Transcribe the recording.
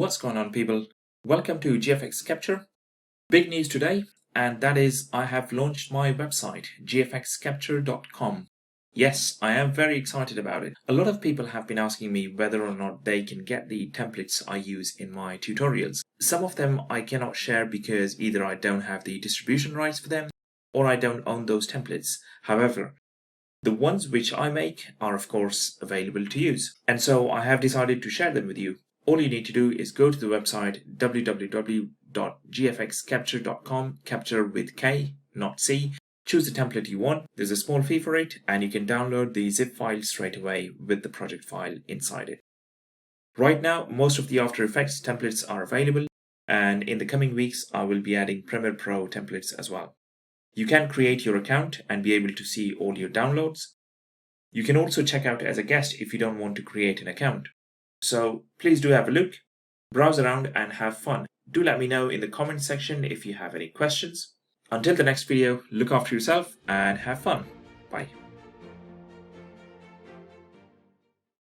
What's going on, people? Welcome to GFX Kapture. Big news today, and that is I have launched my website, gfxkapture.com. Yes, I am very excited about it. A lot of people have been asking me whether or not they can get the templates I use in my tutorials. Some of them I cannot share because either I don't have the distribution rights for them or I don't own those templates. However, the ones which I make are of course available to use. And so I have decided to share them with you. All you need to do is go to the website www.gfxkapture.com, capture with K, not C. Choose the template you want. There's a small fee for it, and you can download the zip file straight away with the project file inside it. Right now, most of the After Effects templates are available, and in the coming weeks, I will be adding Premiere Pro templates as well. You can create your account and be able to see all your downloads. You can also check out as a guest if you don't want to create an account. So please do have a look, browse around and have fun. Do let me know in the comment section if you have any questions. Until the next video, look after yourself and have fun. Bye.